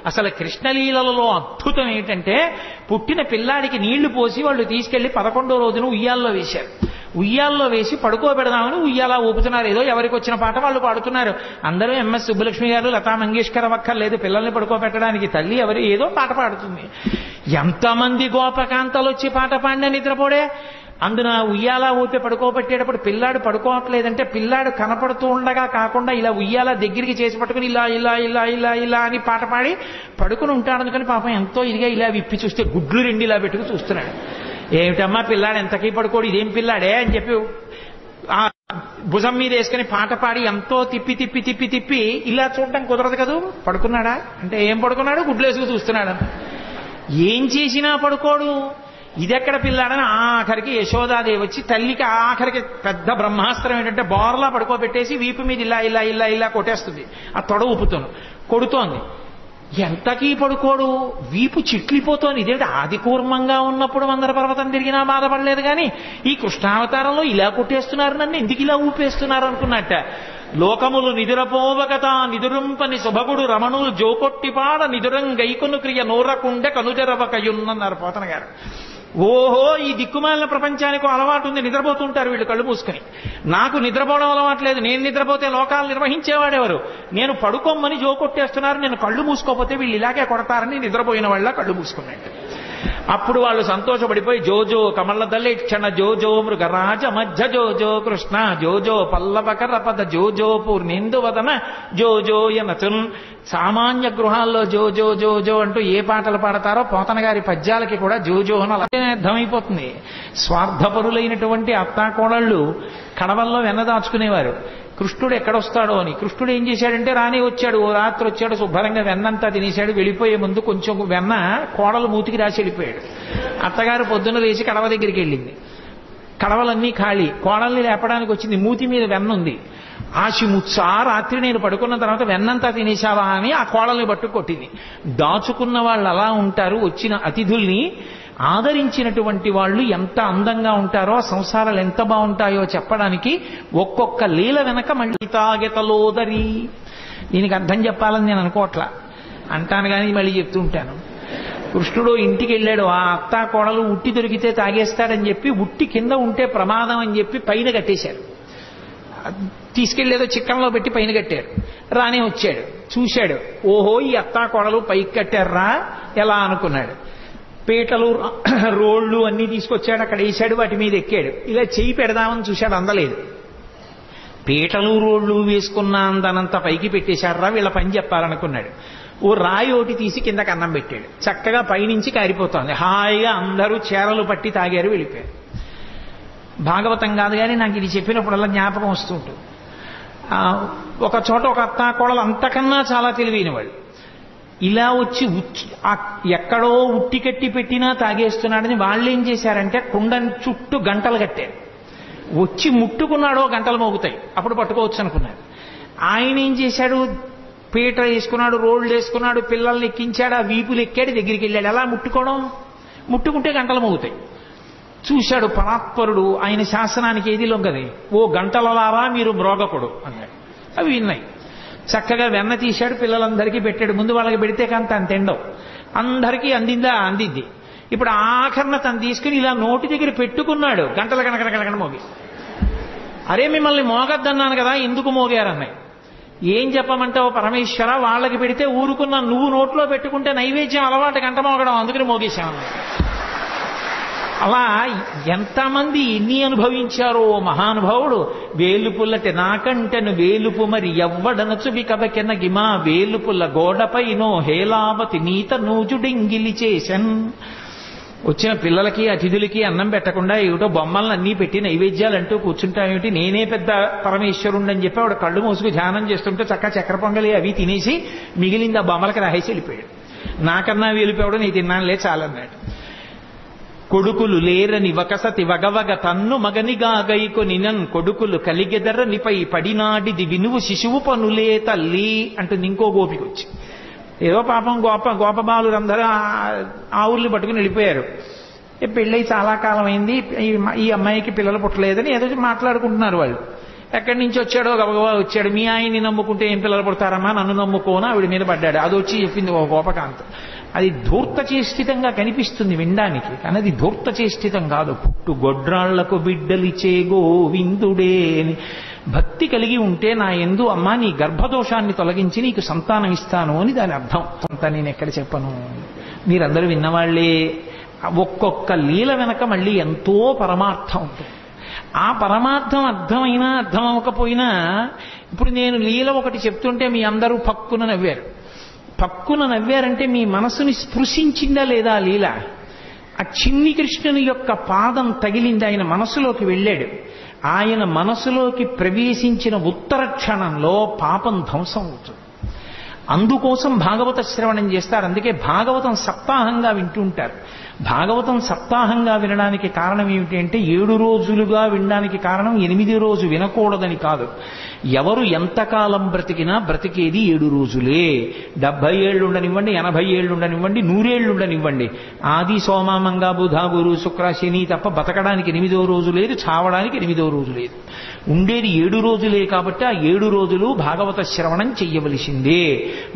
అసలు కృష్ణలీలలో అద్భుతం ఏంటంటే పుట్టిన పిల్లాడికి నీళ్లు పోసి వాళ్ళు తీసుకెళ్లి 11వ రోజున ఉయ్యాల్లో వేశారు. ఉయ్యాల్లో వేసి పడుకోబెడదామని ఉయ్యాలా ఊపుతున్నారు. ఏదో ఎవరికి వచ్చిన పాట వాళ్ళు పాడుతున్నారు. అందరూ ఎంఎస్ సుబ్బలక్ష్మి గారు, లతా మంగేష్కర్ అక్కర్లేదు పిల్లల్ని పడుకోబెట్టడానికి. తల్లి ఎవరు ఏదో పాట పాడుతుంది. ఎంతమంది గోపకాంతలు వచ్చి పాట పాడినా నిద్రపోడే. అందున ఉయ్యాలా ఊపి పడుకోబెట్టేటప్పుడు పిల్లాడు పడుకోవట్లేదంటే పిల్లాడు కనపడుతూ ఉండగా కాకుండా ఇలా ఉయ్యాలా దగ్గరికి చేసి పట్టుకుని ఇలా ఇలా ఇలా ఇలా ఇలా అని పాట పాడి పడుకుని ఉంటాడు. అందుకని పాపం ఎంతో ఇదిగా ఇలా విప్పి చూస్తే గుడ్లు రెండు ఇలా పెట్టుకుని చూస్తున్నాడు. ఏమిటమ్మా పిల్లాడు ఎంతకీ పడుకోడు, ఇదేం పిల్లాడే అని చెప్పి ఆ భుజం మీద వేసుకుని పాట పాడి ఎంతో తిప్పి తిప్పి తిప్పి తిప్పి ఇలా చూడటం కుదరదు కదూ. పడుకున్నాడా అంటే ఏం పడుకున్నాడు, గుడ్లేసుకు చూస్తున్నాడు. ఏం చేసినా పడుకోడు. ఇదెక్కడ పిల్లాడని ఆఖరికి యశోదాదేవి వచ్చి తల్లికి ఆఖరికి పెద్ద బ్రహ్మాస్త్రం ఏంటంటే బోర్లా పడుకోబెట్టేసి వీపు మీద ఇలా ఇలా ఇలా ఇలా కొట్టేస్తుంది. ఆ తొడ ఊపుతాను కొడుతోంది. ఎంతకీ పడుకోడు, వీపు చిట్లిపోతోంది. ఇదేంటి ఆది కూర్మంగా ఉన్నప్పుడు మందర పర్వతం తిరిగినా బాధపడలేదు కానీ ఈ కృష్ణావతారంలో ఇలా కొట్టేస్తున్నారు, నన్ను ఎందుకు ఇలా ఊపేస్తున్నారు అనుకున్నట్ట. లోకములు నిదురపోవగత నిదురుంపని శుభగుడు రమణులు జోకొట్టిపాడ నిదురం గైకొను క్రియ నూరకుండె కనుజరవకయున్నన్నారు పోతన గారు. ఓహో ఈ దిక్కుమాలిన ప్రపంచానికి అలవాటు ఉంది, నిద్రపోతుంటారు వీళ్ళు కళ్ళు మూసుకుని. నాకు నిద్రపోవడం అలవాట్లేదు. నేను నిద్రపోతే లోకాలు నిర్వహించేవాడెవరు. నేను పడుకోమని జోకొట్టేస్తున్నారు, నేను కళ్ళు మూసుకోపోతే వీళ్ళు ఇలాగే కొడతారని నిద్రపోయిన వాళ్ళ కళ్ళు మూసుకున్నట్టు. అప్పుడు వాళ్ళు సంతోషపడిపోయి జోజో కమల దళిక్షణ జోజో మృగరాజ మధ్య జోజో కృష్ణ జోజో పల్లవకర పద జోజో పూర్ణేందువదన జోజో యనచున్. సామాన్య గృహాల్లో జోజో జోజో అంటూ ఏ పాటలు పాడతారో పోతన గారి పద్యాలకి కూడా జోజో అని అలాగే అర్థమైపోతుంది. స్వార్థపరులైనటువంటి అత్తాకోడళ్ళు కడవల్లో వెన్నదాచుకునేవారు. కృష్ణుడు ఎక్కడొస్తాడో అని. కృష్ణుడు ఏం చేశాడంటే రాని వచ్చాడు, ఓ రాత్రి వచ్చాడు, శుభ్రంగా వెన్నంతా తినేశాడు. వెళ్ళిపోయే ముందు కొంచెం వెన్న కోడలు మూతికి రాసి వెళ్ళిపోయాడు. అత్తగారు పొద్దున్న లేచి కడవ దగ్గరికి వెళ్ళింది. కడవలన్నీ ఖాళీ. కోడల్ని లేపడానికి వచ్చింది, మూతి మీద వెన్న ఉంది. ఆశిముత్సా రాత్రి నేను పడుకున్న తర్వాత వెన్నంతా తినేశావా అని ఆ కోడల్ని పట్టు కొట్టింది. దాచుకున్న వాళ్ళు అలా ఉంటారు. వచ్చిన అతిథుల్ని ఆదరించినటువంటి వాళ్ళు ఎంత అందంగా ఉంటారో, సంసారాలు ఎంత బాగుంటాయో చెప్పడానికి ఒక్కొక్క లీల వెనక మళ్ళీ తాగెతలోదరి. దీనికి అర్థం చెప్పాలని నేను అనుకోవట్లా, అంటాను కానీ మళ్ళీ చెప్తూ ఉంటాను. కృష్ణుడు ఇంటికి వెళ్ళాడు. ఆ అత్తా కోడలు ఉట్టి దొరికితే తాగేస్తాడని చెప్పి ఉట్టి కింద ఉంటే ప్రమాదం అని చెప్పి పైన కట్టేశారు. తీసుకెళ్లేదో చిక్కంలో పెట్టి పైన కట్టారు. రానే వచ్చాడు, చూశాడు. ఓహో ఈ అత్తా కోడలు పైకి కట్టారా ఎలా అనుకున్నాడు. పీటలు రోళ్లు అన్నీ తీసుకొచ్చాడు, అక్కడ వేసాడు, వాటి మీద ఎక్కాడు. ఇలా చెయ్యి పెడదామని చూశాడు, అందలేదు. పీటలు రోళ్లు వేసుకున్న అందనంత పైకి పెట్టేశారా, వీళ్ళ పని చెప్పాలనుకున్నాడు. ఓ రాయి ఒకటి తీసి కిందకి అన్నం పెట్టాడు. చక్కగా పైనుంచి కారిపోతోంది. హాయిగా అందరూ చీరలు పట్టి తాగారు, వెళ్ళిపోయారు. భాగవతం కాదు కానీ నాకు ఇది చెప్పినప్పుడల్లా జ్ఞాపకం వస్తుంటుంది. ఒక చోట ఒక అత్తా కోడలు అంతకన్నా చాలా తెలివైన వాళ్ళు ఇలా వచ్చి ఎక్కడో ఉట్టి కట్టి పెట్టినా తాగేస్తున్నాడని వాళ్ళు ఏం చేశారంటే కుండని చుట్టూ గంటలు కట్టారు. వచ్చి ముట్టుకున్నాడో గంటలు మోగుతాయి, అప్పుడు పట్టుకోవచ్చు అనుకున్నారు. ఆయన ఏం చేశాడు, పీట వేసుకున్నాడు, రోడ్లు వేసుకున్నాడు, పిల్లల్ని ఎక్కించాడు, ఆ వీపులు ఎక్కాడు, దగ్గరికి వెళ్ళాడు. ఎలా ముట్టుకోవడం, ముట్టుకుంటే గంటలు మోగుతాయి. చూశాడు పరాత్పరుడు, ఆయన శాసనానికి ఏది లొంగది. ఓ గంటలలారా మీరు మ్రోగకుడు అన్నాడు. అవి విన్నాయి. చక్కగా వెన్న తీశాడు, పిల్లలందరికీ పెట్టాడు. ముందు వాళ్ళకి పెడితే కానీ తను తిండవు. అందరికీ అందిందా, అందింది. ఇప్పుడు ఆఖరణ తను తీసుకుని ఇలా నోటి దగ్గర పెట్టుకున్నాడు. గంటల కనకన మోగి. అరే మిమ్మల్ని మోగద్దన్నాను కదా, ఎందుకు మోగారన్నాయి. ఏం చెప్పమంటావు పరమేశ్వర, వాళ్ళకి పెడితే ఊరుకున్నా, నువ్వు నోట్లో పెట్టుకుంటే నైవేద్యం అలవాటు గంట మోగడం, అందుకని మోగేశామన్నాయి. అలా ఎంతమంది ఎన్ని అనుభవించారో మహానుభావుడు. వేలుపుల్లటి నాకంటెను వేలుపు మరి ఎవ్వడనచు వికబకెన గిమా వేలుపుల్ల గోడపైనో హేలావతి నీత నూజుడింగిలి చేసన్. వచ్చిన పిల్లలకి అతిథులకి అన్నం పెట్టకుండా ఏమిటో బొమ్మలను అన్నీ పెట్టి నైవేద్యాలంటూ కూర్చుంటామేమిటి, నేనే పెద్ద పరమేశ్వరుణ్ణని చెప్పి ఆవిడ కళ్ళు మూసుకు ధ్యానం చేస్తుంటే చక్కెర పొంగలి అవి తినేసి మిగిలింది ఆ బొమ్మలకి రాసేసి వెళ్ళిపోయాడు. నాకన్నా వేలిపోవడం నీ తిన్నానులే చాలన్నాడు. కొడుకులు లేరని వకసతి వగవగ తన్ను మగనిగా గైకొనినన్ కొడుకులు కలిగెదరనిపై పడినాడిది వినువు శిశువు పనులే తల్లి అంటుంది ఇంకో గోపిక వచ్చి. ఏదో పాపం గోపబాలురందరూ ఆ ఊర్లు పట్టుకుని వెళ్ళిపోయారు. పెళ్ళై చాలా కాలం అయింది, ఈ అమ్మాయికి పిల్లలు పుట్టలేదని ఏదో మాట్లాడుకుంటున్నారు వాళ్ళు. ఎక్కడి నుంచి వచ్చాడో గబగబా వచ్చాడు. మీ ఆయన్ని నమ్ముకుంటే ఏం పిల్లలు పుడతారమ్మా, నన్ను నమ్ముకోనా ఆవిడ మీద పడ్డాడు. అది వచ్చి చెప్పింది ఒక గోపకాంత. అది ధూర్త చేష్టితంగా కనిపిస్తుంది వినడానికి, కానీ అది ధూర్త చేష్టితం కాదు. పుట్టు గొడ్రాళ్లకు బిడ్డలిచే గోవిందుడే అని భక్తి కలిగి ఉంటే నా యందు అమ్మా నీ గర్భదోషాన్ని తొలగించి నీకు సంతానం ఇస్తాను అని దాని అర్థం. అంతా నేను ఎక్కడ చెప్పను, మీరందరూ విన్నవాళ్లే. ఒక్కొక్క లీల వెనక మళ్ళీ ఎంతో పరమార్థం ఉంటుంది. ఆ పరమార్థం అర్థమైనా అర్థం అవ్వకపోయినా, ఇప్పుడు నేను లీల ఒకటి చెప్తుంటే మీ అందరూ పక్కున నవ్వారు. పక్కున నవ్వారంటే మీ మనసుని స్పృశించిందా లేదా లీల? ఆ చిన్ని కృష్ణుని యొక్క పాదం తగిలింది, ఆయన మనసులోకి వెళ్ళాడు. ఆయన మనసులోకి ప్రవేశించిన ఉత్తర క్షణంలో పాపం ధ్వంసం అవుతుంది. అందుకోసం భాగవత శ్రవణం చేస్తారు. అందుకే భాగవతం సప్తాహంగా వింటుంటారు. భాగవతం సప్తాహంగా వినడానికి కారణం ఏమిటి అంటే 7 రోజులుగా వినడానికి కారణం 8 రోజు వినకూడదని కాదు. ఎవరు ఎంతకాలం బ్రతికినా బ్రతికేది 7 రోజులే. 70 ఏళ్ళు ఉండనివ్వండి, 80 ఏళ్ళు ఉండనివ్వండి, 100 ఏళ్ళు ఉండనివ్వండి. ఆది సోమ మంగ బుధ గురు శుక్ర శని తప్ప బతకడానికి 8వ రోజు లేదు, చావడానికి 8వ రోజు లేదు. ఉండేది 7 రోజులే. కాబట్టి ఆ 7 రోజులు భాగవత శ్రవణం చెయ్యవలసిందే.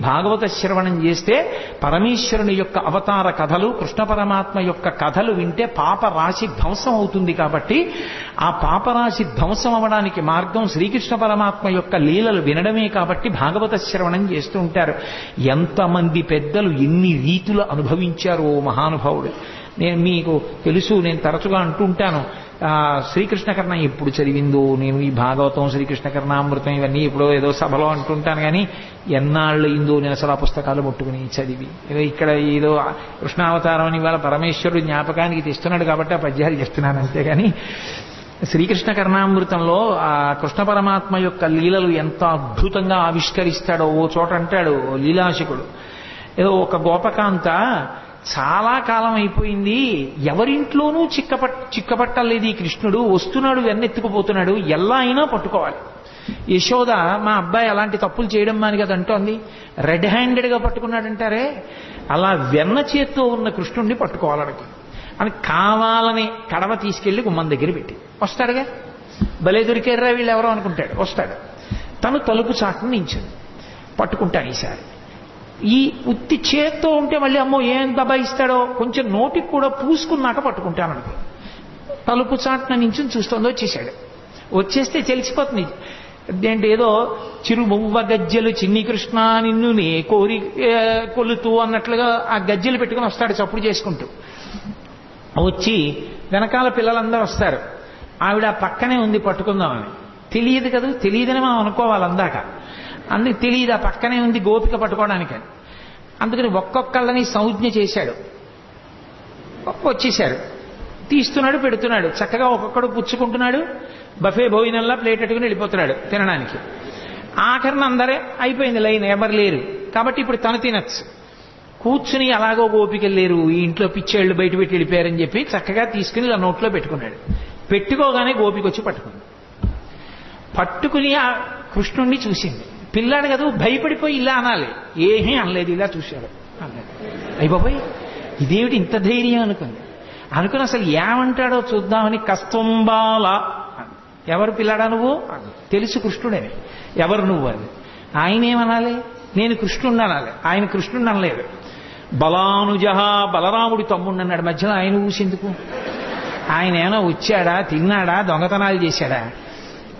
భాగవత శ్రవణం చేస్తే పరమేశ్వరుని యొక్క అవతార కథలు, కృష్ణ పరమాత్మ యొక్క కథలు వింటే పాపరాశి ధ్వంసం అవుతుంది. కాబట్టి ఆ పాపరాశి ధ్వంసం అవడానికి మార్గం శ్రీకృష్ణ పరమాత్మ యొక్క లీలలు వినడమే. కాబట్టి భాగవత శ్రవణం చేస్తూ ఉంటారు. ఎంతమంది పెద్దలు ఎన్ని రీతులు అనుభవించారో మహానుభావుడు. నేను మీకు తెలుసు, నేను తరచుగా అంటుంటాను, శ్రీకృష్ణకర్ణ ఎప్పుడు చదివిందో నేను ఈ భాగవతం, శ్రీకృష్ణకర్ణామృతం ఇవన్నీ ఎప్పుడో ఏదో సభలో అంటుంటాను. కానీ ఎన్నాళ్ళు ఇందో నేను అసలు ఆ పుస్తకాలు ముట్టుకుని చదివి ఏదో ఇక్కడ ఏదో కృష్ణావతారం అని ఇవాళ పరమేశ్వరుడు జ్ఞాపకానికి తెస్తున్నాడు కాబట్టి ఆ పద్యాలు చెప్తున్నాను. అంతేగాని శ్రీకృష్ణ కర్ణామృతంలో ఆ కృష్ణ పరమాత్మ యొక్క లీలలు ఎంత అద్భుతంగా ఆవిష్కరిస్తాడో. ఓ చోట అంటాడు లీలాశకుడు, ఏదో ఒక గోపకాంత చాలా కాలం అయిపోయింది, ఎవరింట్లోనూ చిక్కపట్టలేదు ఈ కృష్ణుడు, వస్తున్నాడు వెన్నెత్తుకుపోతున్నాడు, ఎలా అయినా పట్టుకోవాలి. యశోద మా అబ్బాయి అలాంటి తప్పులు చేయడం మాని కదా అంటోంది. రెడ్ హ్యాండెడ్గా పట్టుకున్నాడంటారే, అలా వెన్న చేత్తో ఉన్న కృష్ణుడిని పట్టుకోవాలనుకో అని కావాలని కడవ తీసుకెళ్లి గుమ్మం దగ్గర పెట్టి వస్తాడుగా. భలే దొరికారా వీళ్ళు ఎవరో అనుకుంటాడు. వస్తాడు, తను తలుపు చాటును నించుంది, పట్టుకుంటాను ఈసారి. ఈ ఉత్తి చేత్తో ఉంటే మళ్ళీ అమ్మో ఏం దబాయిస్తాడో, కొంచెం నోటికి కూడా పూసుకున్నాక పట్టుకుంటాను అనుకో. తలుపు చాటున నించుని చూస్తోంది, వచ్చేసాడు. వచ్చేస్తే తెలిసిపోతుంది. అంటే ఏదో చిరుమువ్వ గజ్జెలు చిన్ని కృష్ణ నిన్ను నే కోరి కొలుతూ అన్నట్లుగా ఆ గజ్జెలు పెట్టుకుని వస్తాడు చప్పుడు చేసుకుంటూ. వచ్చి వెనకాల పిల్లలందరూ వస్తారు. ఆవిడ పక్కనే ఉంది పట్టుకుందామని. తెలియదు కదా, తెలియదని మనం అనుకోవాలి అందాక. అందుకు తెలియదు, ఆ పక్కనే ఉంది గోపిక పట్టుకోవడానికి. అందుకని ఒక్కొక్కళ్ళని సంజ్ఞ చేశాడు. వచ్చేశారు, తీస్తున్నాడు, పెడుతున్నాడు, చక్కగా ఒక్కొక్కడు పుచ్చుకుంటున్నాడు. బఫే భోజనంలా ప్లేట్ పెట్టుకుని వెళ్ళిపోతున్నాడు తినడానికి. ఆఖరిని అందరే అయిపోయింది లైన్, ఎవరు లేరు కాబట్టి ఇప్పుడు తను తినచ్చు. కూర్చుని అలాగో గోపికలు లేరు, ఈ ఇంట్లో పిచ్చేళ్ళు బయట పెట్టి వెళ్ళిపోయారని చెప్పి చక్కగా తీసుకుని ఇలా నోట్లో పెట్టుకున్నాడు. పెట్టుకోగానే గోపిక వచ్చి పట్టుకుంది. పట్టుకుని ఆ కృష్ణుణ్ణి చూసింది. పిల్లాడు కదా, భయపడిపోయి ఇలా అనాలి, ఏమీ అనలేదు, ఇలా చూశాడు అన్నాడు. అయ్యబాబోయ్ ఇదేమిటి ఇంత ధైర్యం అనుకుని అసలు ఏమంటాడో చూద్దామని కస్తంబాల. ఎవరు పిల్లాడా నువ్వు? తెలుసు కృష్ణుడని. ఎవరు నువ్వు అని. ఆయన ఏమనాలి? నేను కృష్ణుడిని అనాలి. ఆయన కృష్ణుడిని అనలేదు. బలానుజహ, బలరాముడి తమ్ముడు అన్నాడు. మధ్యలో ఆయన ఊసేందుకు? ఆయన ఏమైనా వచ్చాడా, తిన్నాడా, దొంగతనాలు చేశాడా?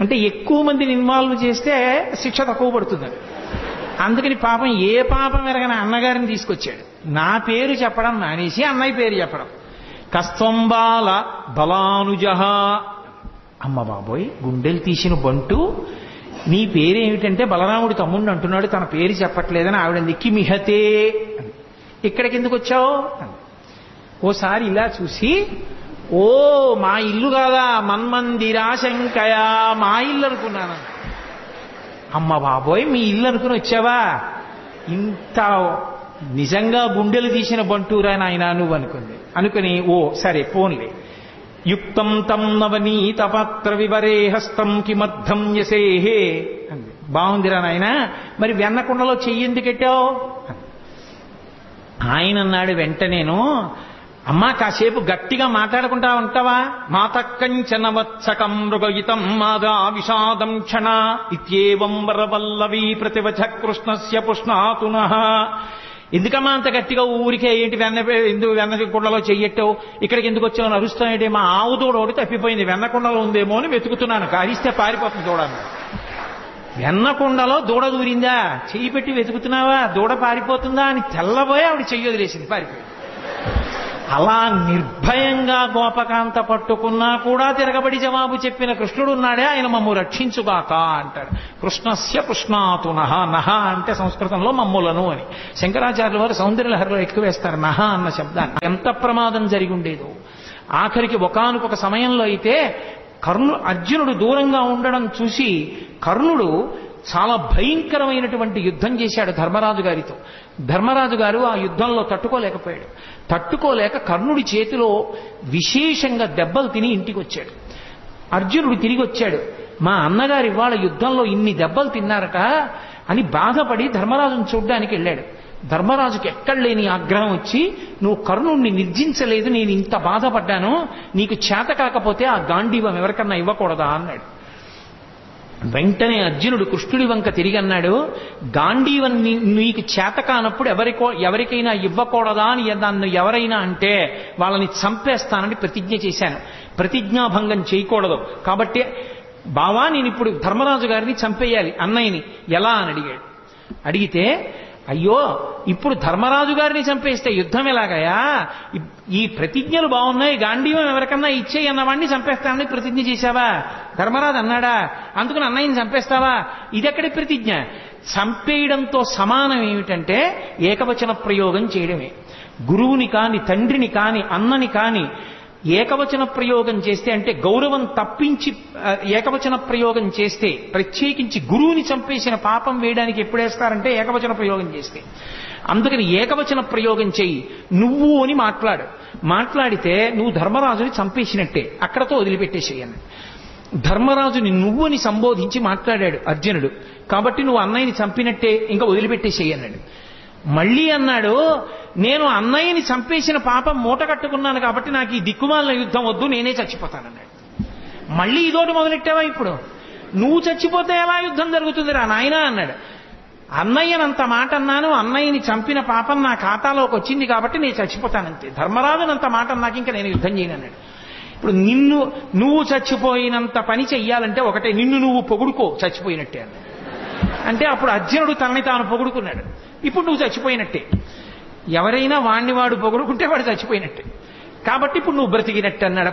అంటే ఎక్కువ మందిని ఇన్వాల్వ్ చేస్తే శిక్ష తక్కువ పడుతుంది. అందుకని పాపం ఏ పాపం ఎరగని అన్నగారిని తీసుకొచ్చాడు. నా పేరు చెప్పడం మానేసి అన్నయ్య పేరు చెప్పడం. కస్తంబాల బలానుజహ. అమ్మ బాబోయ్, గుండెలు తీసిన బంటు, నీ పేరేమిటంటే బలరాముడి తమ్ముడు అంటున్నాడు, తన పేరు చెప్పట్లేదని ఆవిడ కిమిహతే. ఇక్కడికి ఎందుకు వచ్చావు? ఓసారి ఇలా చూసి, ఓ మా ఇల్లు కాదా, మన్మందిరాశంకయా, మా ఇల్లు అనుకున్నాను. అమ్మ బాబోయ్ మీ ఇల్లు అనుకుని వచ్చావా? ఇంత నిజంగా గుండెలు తీసిన బంటూరా నాయన నువ్వు అనుకుని ఓ సరే పోన్లే. యుక్తం తం నవనీత పాత్ర వివరే హస్తం కిమర్థం యసేహే అంది. బాగుందిరా నాయన, మరి వెన్నకుండలో చెయ్యి ఎందుకు పెట్టావు? ఆయన అన్నాడు వెంటనేను, అమ్మా కాసేపు గట్టిగా మాట్లాడుకుంటా ఉంటావా? మాతకంచనవత్సకం మృగయితం మాదా విషాదం క్షణ ఇత్యేవం వరవల్లవీ ప్రతివచ కృష్ణస్య పుష్ణాతునః. ఎందుకమ్మా అంత గట్టిగా ఊరికే ఏంటి వెన్న కుండలో చెయ్యట్టావు, ఇక్కడికి ఎందుకు వచ్చావు అరుస్తానంటే మా ఆవు దూడ ఒకటి తప్పిపోయింది, వెన్నకుండలో ఉందేమో అని వెతుకుతున్నాను, కారిస్తే పారిపోతుంది దూడని. వెన్నకుండలో దూడ దూరిందా, చెయ్యి పెట్టి వెతుకుతున్నావా, దూడ పారిపోతుందా అని తెల్లబోయి ఆవిడ చెయ్యి వదిలేసింది, పారిపోయింది. అలా నిర్భయంగా గోపకాంత పట్టుకున్నా కూడా తిరగబడి జవాబు చెప్పిన కృష్ణుడు ఉన్నాడే, ఆయన మమ్ము రక్షించుగాక అంటాడు. కృష్ణస్య పుష్ణాతునః. నహ అంటే సంస్కృతంలో మమ్ములను అని. శంకరాచార్యుల వారు సౌందర్యలహరిలో ఎక్కువ వేస్తారు నహ అన్న శబ్దాన్ని. ఎంత ప్రమాదం జరిగి ఉండేదో. ఆఖరికి ఒకానొక సమయంలో అయితే అర్జునుడు దూరంగా ఉండడం చూసి కర్ణుడు చాలా భయంకరమైనటువంటి యుద్ధం చేశాడు ధర్మరాజు గారితో. ధర్మరాజు గారు ఆ యుద్ధంలో తట్టుకోలేకపోయాడు. తట్టుకోలేక కర్ణుడి చేతిలో విశేషంగా దెబ్బలు తిని ఇంటికి వచ్చాడు. అర్జునుడు తిరిగి వచ్చాడు, మా అన్నగారు ఇవాళ యుద్ధంలో ఇన్ని దెబ్బలు తిన్నారట అని బాధపడి ధర్మరాజును చూడ్డానికి వెళ్ళాడు. ధర్మరాజుకి ఎక్కడ లేని ఆగ్రహం వచ్చి, నువ్వు కర్ణుడిని నిర్జించలేదు, నేను ఇంత బాధపడ్డాను, నీకు చేత కాకపోతే ఆ గాంధీవం ఎవరికన్నా ఇవ్వకూడదా అన్నాడు. వెంటనే అర్జునుడు కృష్ణుడి వంక తిరిగి అన్నాడు, గాంధీవం నీకు చేత కానప్పుడు ఎవరికైనా ఇవ్వకూడదా అని నన్ను ఎవరైనా అంటే వాళ్ళని చంపేస్తానని ప్రతిజ్ఞ చేశాను. ప్రతిజ్ఞాభంగం చేయకూడదు. కాబట్టి బావా నేను ఇప్పుడు ధర్మరాజు గారిని చంపేయాలి, అన్నయ్యని ఎలా అని అడిగాడు. అడిగితే అయ్యో ఇప్పుడు ధర్మరాజు గారిని చంపేస్తే యుద్ధం ఎలాగయా, ఈ ప్రతిజ్ఞలు బాగున్నాయి, గాంధీవం ఎవరికన్నా ఇచ్చేయి అన్నవాడిని చంపేస్తానని ప్రతిజ్ఞ చేశావా? ధర్మరాజు అన్నాడా, అందుకని అన్నయ్యని చంపేస్తావా? ఇదెక్కడి ప్రతిజ్ఞ? చంపేయడంతో సమానం ఏమిటంటే ఏకవచన ప్రయోగం చేయడమే. గురువుని కాని, తండ్రిని కాని, అన్నని కాని ఏకవచన ప్రయోగం చేస్తే, అంటే గౌరవం తప్పించి ఏకవచన ప్రయోగం చేస్తే, ప్రత్యేకించి గురువుని చంపేసిన పాపం వేయడానికి ఎప్పుడేస్తారంటే ఏకవచన ప్రయోగం చేస్తే. అందుకని ఏకవచన ప్రయోగం చెయ్యి, నువ్వు అని మాట్లాడితే నువ్వు ధర్మరాజుని చంపేసినట్టే, అక్కడతో వదిలిపెట్టేసేయను. ధర్మరాజుని నువ్వు అని సంబోధించి మాట్లాడాడు అర్జునుడు, కాబట్టి నువ్వు అన్నయ్యని చంపినట్టే, ఇంకా వదిలిపెట్టేసేయన్నాడు. మళ్ళీ అన్నాడు, నేను అన్నయ్యని చంపేసిన పాపం మూట కట్టుకున్నాను కాబట్టి నాకు ఈ దిక్కుమాలిన యుద్ధం వద్దు, నేనే చచ్చిపోతానన్నాడు. మళ్ళీ ఇదోటి మొదలెట్టావా? ఇప్పుడు నువ్వు చచ్చిపోతే ఎలా యుద్ధం జరుగుతుంది రా నాయనా అన్నాడు. అన్నయ్యనంత మాట అన్నాను, అన్నయ్యని చంపిన పాపం నా ఖాతాలోకి వచ్చింది కాబట్టి నేను చచ్చిపోతానంతే. ధర్మరాజునంత మాట అన్నాక ఇంకా నేను యుద్ధం చేయను అన్నాడు. ఇప్పుడు నువ్వు చచ్చిపోయినంత పని చెయ్యాలంటే ఒకటే, నిన్ను నువ్వు పొగుడుకో చచ్చిపోయినట్టే అన్నాడు. అంటే అప్పుడు అర్జునుడు తనని తాను పొగుడుకున్నాడు. ఇప్పుడు నువ్వు చచ్చిపోయినట్టే. ఎవరైనా వాడిని వాడు పొగుడుకుంటే వాడు చచ్చిపోయినట్టే, కాబట్టి ఇప్పుడు నువ్వు బ్రతికినట్టే అన్నాడు.